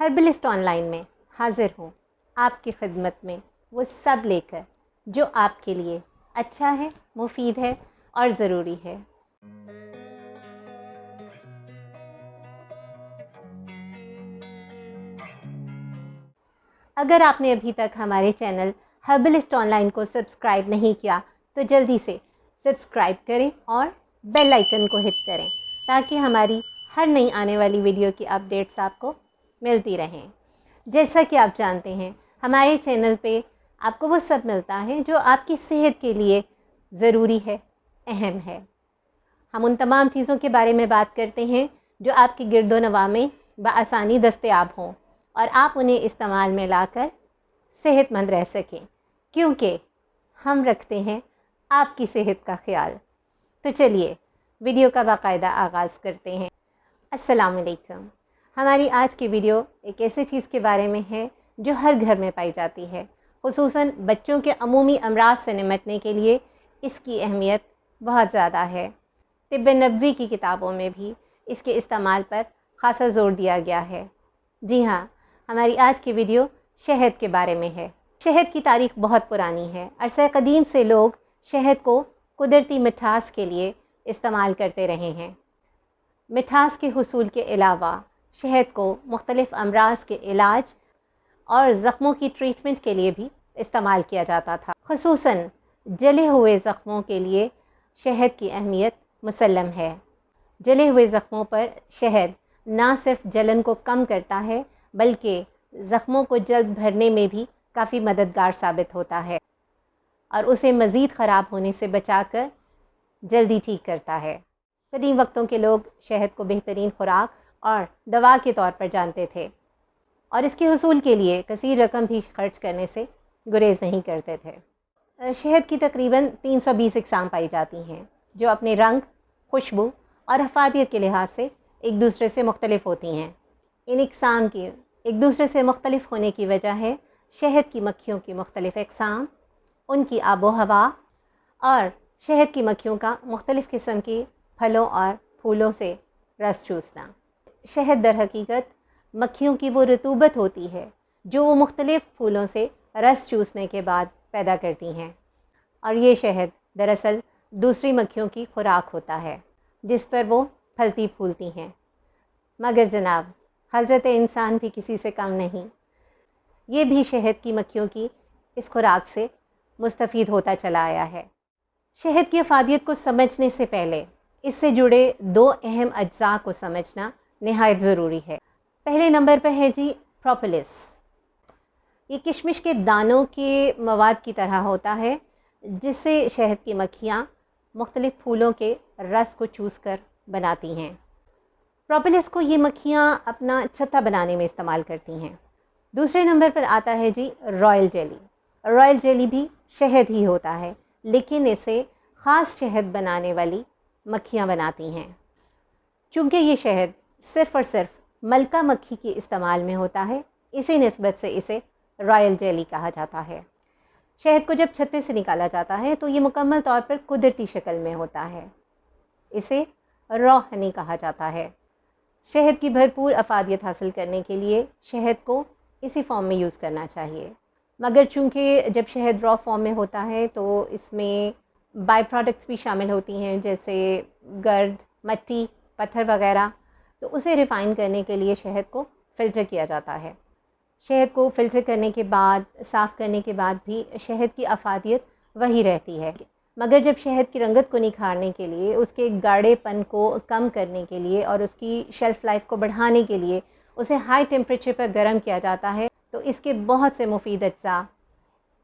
Herbalist online में हाजिर हूँ आपकी खिदमत में वो सब लेकर जो आपके लिए अच्छा है, मुफीद है और ज़रूरी है। अगर आपने अभी तक हमारे चैनल हर्बलिस्ट ऑनलाइन को सब्सक्राइब नहीं किया तो जल्दी से सब्सक्राइब करें और बेल आइकन को हिट करें ताकि हमारी हर नई आने वाली वीडियो की अपडेट्स आपको मिलती रहें। जैसा कि आप जानते हैं, हमारे चैनल पे आपको वो सब मिलता है जो आपकी सेहत के लिए ज़रूरी है, अहम है। हम उन तमाम चीज़ों के बारे में बात करते हैं जो आपकी गिरदो नवा में बआसानी दस्तयाब हों और आप उन्हें इस्तेमाल में लाकर सेहतमंद रह सकें, क्योंकि हम रखते हैं आपकी सेहत का ख्याल। तो चलिए वीडियो का बाकायदा आगाज़ करते हैं। अस्सलाम वालेकुम। हमारी आज की वीडियो एक ऐसी चीज़ के बारे में है जो हर घर में पाई जाती है, खुसूसन बच्चों के अमूमी अमराज से निपटने के लिए इसकी अहमियत बहुत ज़्यादा है। तिब्ब नबवी की किताबों में भी इसके इस्तेमाल पर ख़ासा ज़ोर दिया गया है। जी हाँ, हमारी आज की वीडियो शहद के बारे में है। शहद की तारीख़ बहुत पुरानी है। अरसे कदीम से लोग शहद को कुदरती मिठास के लिए इस्तेमाल करते रहे हैं। मिठास के हुसूल के अलावा शहद को मुख्तलिफ़ अमराज के इलाज और ज़ख्मों की ट्रीटमेंट के लिए भी इस्तेमाल किया जाता था। खुसूसन जले हुए ज़ख्मों के लिए शहद की अहमियत मुसल्लम है। जले हुए ज़ख्मों पर शहद ना सिर्फ जलन को कम करता है बल्कि ज़ख्मों को जल्द भरने में भी काफ़ी मददगार साबित होता है और उसे मज़ीद ख़राब होने से बचाकर जल्दी ठीक करता है। कदीम वक्तों के लोग शहद को बेहतरीन खुराक और दवा के तौर पर जानते थे और इसके हुसूल के लिए कसीर रकम भी खर्च करने से गुरेज नहीं करते थे। शहद की तकरीबन 320 इकसाम पाई जाती हैं जो अपने रंग, खुशबू और हफादियत के लिहाज से एक दूसरे से मुख्तलिफ होती हैं। इन इकसाम की एक दूसरे से मुख्तलिफ होने की वजह है शहद की मक्खियों की मुख्तलिफ इकसाम, उनकी आबो हवा और शहद की मक्खियों का मुख्तलिफ किस्म के फलों और फूलों से रस चूसना। शहद दर हकीकत मक्खियों की वो रतूबत होती है जो वो मुख्तलिफ फूलों से रस चूसने के बाद पैदा करती हैं और ये शहद दरअसल दूसरी मक्खियों की खुराक होता है जिस पर वो फलती फूलती हैं। मगर जनाब, हज़रत इंसान भी किसी से कम नहीं, ये भी शहद की मक्खियों की इस खुराक से मुस्तफ़ीद होता चला आया है। शहद की अफादियत को समझने से पहले इससे जुड़े दो अहम अज्जा को समझना नहायत ज़रूरी है। पहले नंबर पर है जी प्रोपोलिस। ये किशमिश के दानों के मवाद की तरह होता है जिससे शहद की मक्खियाँ मुख्तलिफ फूलों के रस को चूस कर बनाती हैं। प्रोपोलिस को ये मक्खियाँ अपना छत्ता बनाने में इस्तेमाल करती हैं। दूसरे नंबर पर आता है जी रॉयल जेली। रॉयल जेली भी शहद ही होता है लेकिन इसे ख़ास शहद बनाने वाली मक्खियाँ बनाती हैं। चूँकि ये शहद सिर्फ़ और सिर्फ मलका मक्खी के इस्तेमाल में होता है, इसी निस्बत से इसे रॉयल जेली कहा जाता है। शहद को जब छत्ते से निकाला जाता है तो ये मुकम्मल तौर पर कुदरती शक्ल में होता है। इसे रॉ हनी कहा जाता है। शहद की भरपूर अफादियत हासिल करने के लिए शहद को इसी फॉर्म में यूज़ करना चाहिए, मगर चूँकि जब शहद रॉ फॉर्म में होता है तो इसमें बाई प्रोडक्ट्स भी शामिल होती हैं जैसे गर्द, मट्टी, पत्थर वगैरह, तो उसे रिफ़ाइन करने के लिए शहद को फ़िल्टर किया जाता है। शहद को फ़िल्टर करने के बाद, साफ़ करने के बाद भी शहद की अफादियत वही रहती है, मगर जब शहद की रंगत को निखारने के लिए, उसके गाढ़ेपन को कम करने के लिए और उसकी शेल्फ़ लाइफ को बढ़ाने के लिए उसे हाई टेम्परेचर पर गर्म किया जाता है तो इसके बहुत से मुफीद अज्जा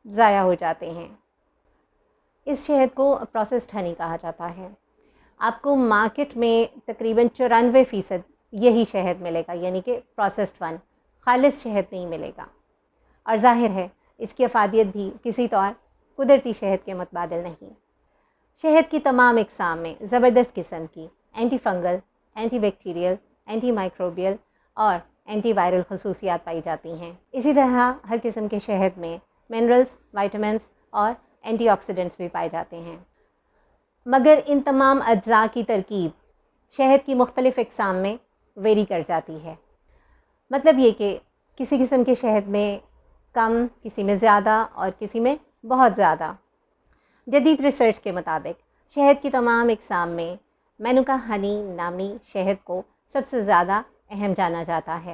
ज़ाया हो जाते हैं। इस शहद को प्रोसेस्ड हनी कहा जाता है। आपको मार्केट में तकरीबन 94% यही शहद मिलेगा, यानी कि प्रोसेस्ड वन, खालिस शहद नहीं मिलेगा। और ज़ाहिर है इसकी अफादियत भी किसी तौर कुदरती शहद के मुतबादिल नहीं। शहद की तमाम इकसाम में ज़बरदस्त किस्म की anti fungal, anti bacterial, anti microbial और एंटी वायरल खसूसियात पाई जाती हैं। इसी तरह हर किस्म के शहद में मिनरल्स, वाइटामिन्स और एंटीऑक्सीडेंट्स भी पाए जाते हैं। मगर इन तमाम अज्जा की तरकीब शहद की मुख्तलिफ इकसाम में वेरी कर जाती है। مطلب یہ کہ کسی قسم کے شہد میں کم، کسی میں زیادہ اور کسی میں بہت زیادہ۔ جدید ریسرچ کے مطابق شہد کی تمام اقسام میں مینوکا ہنی نامی شہد کو سب سے زیادہ اہم جانا جاتا ہے،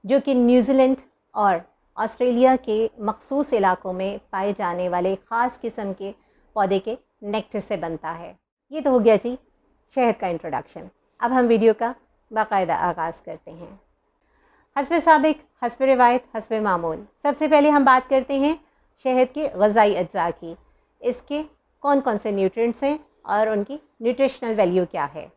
جو کہ نیوزی لینڈ اور آسٹریلیا کے مخصوص علاقوں میں پائے جانے والے خاص قسم کے پودے کے نیکٹر سے بنتا ہے۔ یہ تو ہو گیا جی شہد کا انٹروڈکشن۔ اب ہم ویڈیو کا باقاعدہ آغاز کرتے ہیں۔ حسب سابق، حسب روایت، حسب معمول، سب سے پہلے ہم بات کرتے ہیں شہد کے غذائی اجزاء کی۔ اس کے کون کون سے نیوٹرینٹس ہیں اور ان کی نیوٹریشنل ویلیو کیا ہے۔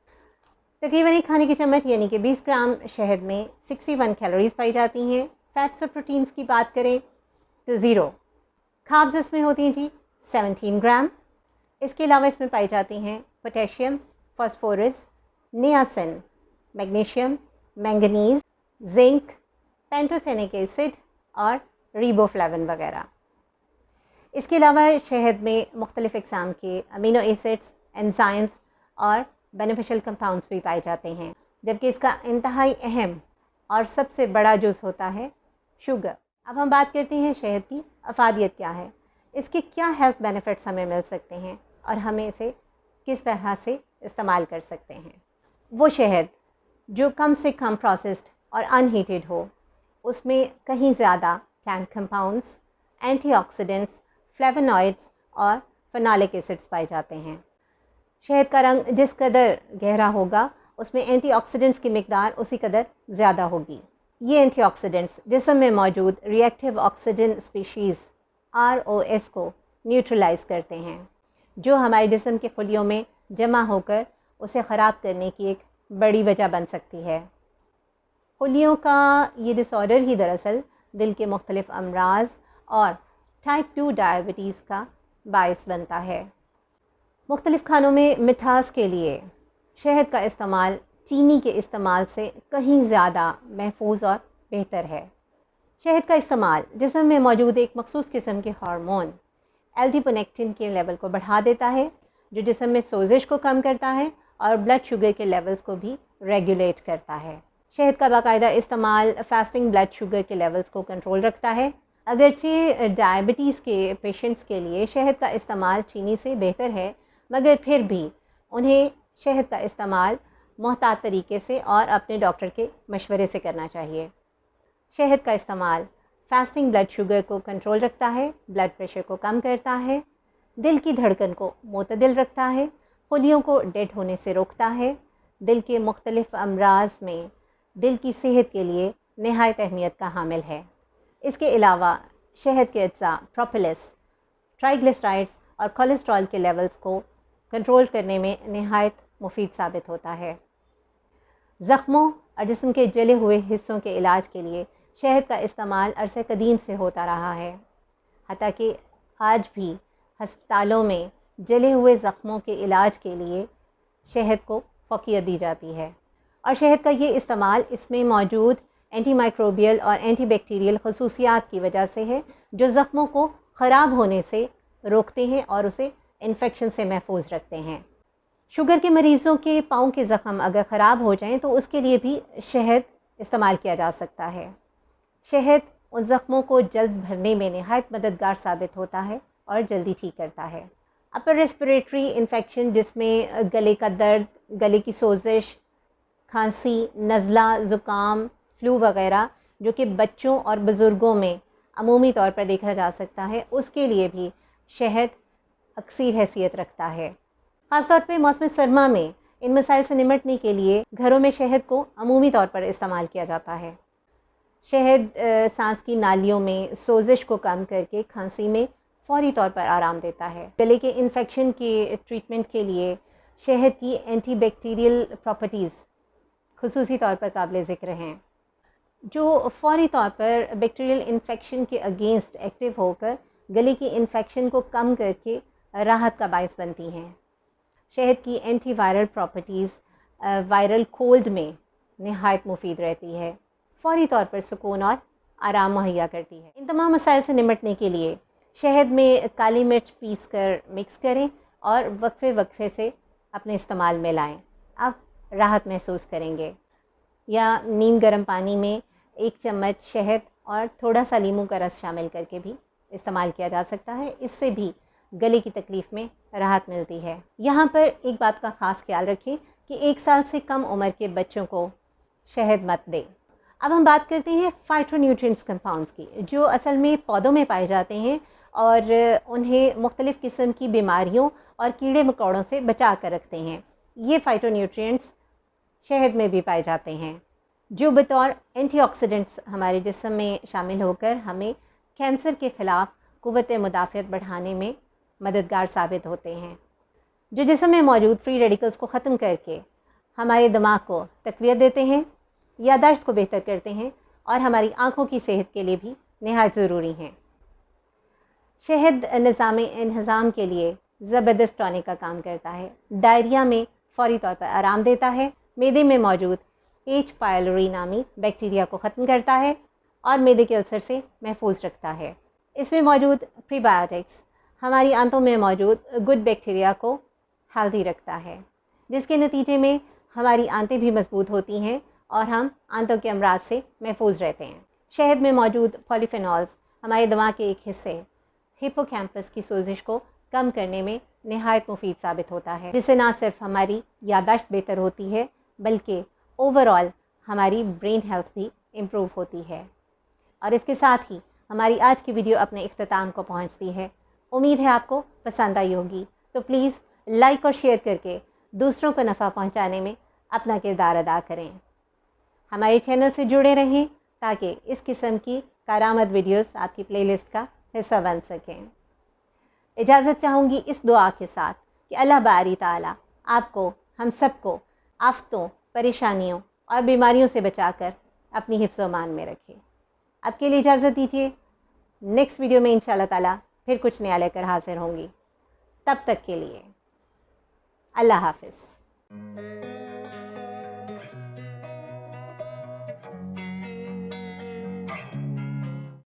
تقریباً ایک کھانے کی چمچ یعنی کہ 20 گرام شہد میں 61 کیلوریز پائی جاتی ہیں۔ فیٹس اور پروٹینز کی بات کریں تو 0۔ کاربز اس میں ہوتی ہیں جی 17 گرام۔ اس کے علاوہ اس میں پائی جاتی ہیں potassium, phosphorus, niacin, magnesium, manganese, zinc, pantothenic acid اور ریبوفلیون وغیرہ۔ اس کے علاوہ شہد میں مختلف اقسام کے امینو ایسڈز، انزائمز اور بینیفیشل کمپاؤنڈز بھی پائے جاتے ہیں، جبکہ اس کا انتہائی اہم اور سب سے بڑا جز ہوتا ہے شوگر۔ اب ہم بات کرتے ہیں شہد کی افادیت کیا ہے، اس کے کیا ہیلتھ بینیفٹس ہمیں مل سکتے ہیں اور ہمیں اسے کس طرح سے استعمال کر سکتے ہیں۔ وہ شہد جو کم سے کم پروسیسڈ اور ان ہیٹڈ ہو، اس میں کہیں زیادہ پلانٹ کمپاؤنڈز، اینٹی آکسیڈنٹس، فلیونوائڈز اور فینالک ایسڈز پائے جاتے ہیں۔ شہد کا رنگ جس قدر گہرا ہوگا، اس میں اینٹی آکسیڈنٹس کی مقدار اسی قدر زیادہ ہوگی۔ یہ اینٹی آکسیڈنٹس جسم میں موجود ری ایکٹیو آکسیجن اسپیشیز ROS کو نیوٹرلائز کرتے ہیں، جو ہمارے جسم کے خلیوں میں جمع ہو کر اسے خراب کرنے کی ایک بڑی وجہ بن سکتی ہے۔ خلیوں کا یہ ڈس آرڈر ہی دراصل دل کے مختلف امراض اور ٹائپ 2 ڈائبٹیز کا باعث بنتا ہے۔ مختلف کھانوں میں مٹھاس کے لیے شہد کا استعمال چینی کے استعمال سے کہیں زیادہ محفوظ اور بہتر ہے۔ شہد کا استعمال جسم میں موجود ایک مخصوص قسم کے ہارمون ایلڈیپونیکٹن کے لیول کو بڑھا دیتا ہے، جو جسم میں سوزش کو کم کرتا ہے اور بلڈ شوگر کے لیولز کو بھی ریگولیٹ کرتا ہے۔ شہد کا باقاعدہ استعمال فاسٹنگ بلڈ شوگر کے لیولز کو کنٹرول رکھتا ہے۔ اگرچہ ڈائبٹیز کے پیشنٹس کے لیے شہد کا استعمال چینی سے بہتر ہے، مگر پھر بھی انہیں شہد کا استعمال محتاط طریقے سے اور اپنے ڈاکٹر کے مشورے سے کرنا چاہیے۔ شہد کا استعمال فاسٹنگ بلڈ شوگر کو کنٹرول رکھتا ہے، بلڈ پریشر کو کم کرتا ہے، دل کی دھڑکن کو معتدل رکھتا ہے، خلیوں کو ڈیڈ ہونے سے روکتا ہے، دل کے مختلف امراض میں دل کی صحت کے لیے نہایت اہمیت کا حامل ہے۔ اس کے علاوہ شہد کے اجزاء پروپیلس، ٹرائیگلیسرائڈز اور کولیسٹرول کے لیولز کو کنٹرول کرنے میں نہایت مفید ثابت ہوتا ہے۔ زخموں اور جسم کے جلے ہوئے حصوں کے علاج کے لیے شہد کا استعمال عرصہ قدیم سے ہوتا رہا ہے، حتیٰ کہ آج بھی ہسپتالوں میں جلے ہوئے زخموں کے علاج کے لیے شہد کو فوقیت دی جاتی ہے۔ اور شہد کا یہ استعمال اس میں موجود اینٹی مائکروبیل اور اینٹی بیکٹیریل خصوصیات کی وجہ سے ہے، جو زخموں کو خراب ہونے سے روکتے ہیں اور اسے انفیکشن سے محفوظ رکھتے ہیں۔ شوگر کے مریضوں کے پاؤں کے زخم اگر خراب ہو جائیں تو اس کے لیے بھی شہد استعمال کیا جا سکتا ہے۔ شہد ان زخموں کو جلد بھرنے میں نہایت مددگار ثابت ہوتا ہے اور جلدی ٹھیک کرتا ہے۔ اپر ریسپریٹری انفیکشن، جس میں گلے کا درد، گلے کی سوزش، کھانسی، نزلہ، زکام، فلو وغیرہ، جو کہ بچوں اور بزرگوں میں عمومی طور پر دیکھا جا سکتا ہے، اس کے لیے بھی شہد اکثر حیثیت رکھتا ہے۔ خاص طور پہ موسم سرما میں ان مسائل سے نمٹنے کے لیے گھروں میں شہد کو عمومی طور پر استعمال کیا جاتا ہے۔ شہد سانس کی نالیوں میں سوزش کو کم کر کے کھانسی میں فوری طور پر آرام دیتا ہے۔ گلے کے انفیکشن کے ٹریٹمنٹ کے لیے شہد کی اینٹی بیکٹیریل پراپرٹیز خصوصی طور پر قابل ذکر ہیں، جو فوری طور پر بیکٹیریل انفیکشن کے اگینسٹ ایکٹیو ہو کر گلے کی انفیکشن کو کم کر کے راحت کا باعث بنتی ہیں۔ شہد کی anti viral properties viral cold میں نہایت مفید رہتی ہے، فوری طور پر سکون اور آرام مہیا کرتی ہے۔ ان تمام مسائل سے نمٹنے کے لیے شہد میں کالی مرچ پیس کر مکس کریں اور وقفے وقفے سے اپنے استعمال میں لائیں، آپ راحت محسوس کریں گے۔ یا نیم گرم پانی میں 1 चम्मच शहद और थोड़ा सा नींबू का रस शामिल करके भी इस्तेमाल किया जा सकता है। इससे भी गले की तकलीफ़ में राहत मिलती है। यहाँ पर एक बात का ख़ास ख्याल रखें कि 1 साल से कम उम्र के बच्चों को शहद मत दें। अब हम बात करते हैं फाइटोन्यूट्रिएंट्स कंपाउंड्स की, जो असल में पौधों में पाए जाते हैं और उन्हें मुख्तलिफ़ किस्म की बीमारियों और कीड़े मकोड़ों से बचा कर रखते हैं। ये फाइटोन्यूट्रिएंट्स शहद में भी पाए जाते हैं, जो बतौर एंटीऑक्सीडेंट्स हमारे जिस्म में शामिल होकर हमें कैंसर के ख़िलाफ़ क़ुव्वत मुदाफ़अत बढ़ाने में मददगार साबित होते हैं, जो जिस्म में मौजूद फ्री रेडिकल्स को ख़त्म करके हमारे दिमाग को तक़वियत देते हैं, याददाश्त को बेहतर करते हैं और हमारी आँखों की सेहत के लिए भी निहायत ज़रूरी हैं। शहद निज़ाम-ए-इंहिज़ाम के लिए ज़बरदस्त टॉनिक का काम करता है। डायरिया में फ़ौरी तौर पर आराम देता है, मैदे में मौजूद एच पायलोरी नामी बैक्टीरिया को ख़त्म करता है और मैदे के अल्सर से महफूज रखता है। इसमें मौजूद प्रीबायोटिक्स हमारी आंतों में मौजूद गुड बैक्टीरिया को हेल्दी रखता है, जिसके नतीजे में हमारी आंतें भी मजबूत होती हैं और हम आंतों के अमराज से महफूज रहते हैं। शहद में मौजूद पॉलीफेनॉल्स हमारे दिमाग के एक हिस्से हिप्पोकैम्पस की सोजिश को कम करने में निहायत मुफीद साबित होता है, जिससे ना सिर्फ हमारी याददाश्त बेहतर होती है बल्कि ओवरऑल हमारी ब्रेन हेल्थ भी इम्प्रूव होती है। और इसके साथ ही हमारी आज की वीडियो अपने इख्तिताम को पहुंचती है। उम्मीद है आपको पसंद आई होगी, तो प्लीज़ लाइक और शेयर करके दूसरों को नफ़ा पहुंचाने में अपना किरदार अदा करें। हमारे चैनल से जुड़े रहें ताकि इस किस्म की कारआमद वीडियोस आपकी प्लेलिस्ट का हिस्सा बन सकें। इजाज़त चाहूँगी इस दुआ के साथ कि अल्लाह बारी ताला आपको हम सबको आफतों, परेशानियों और बीमारियों से बचाकर अपनी हिफ्ज़-ओ-मान में रखे। अब के लिए इजाज़त दीजिए। नेक्स्ट वीडियो में इंशाअल्लाह ताला फिर कुछ नया लेकर हाजिर होंगी। तब तक के लिए अल्लाह हाफ़िज़।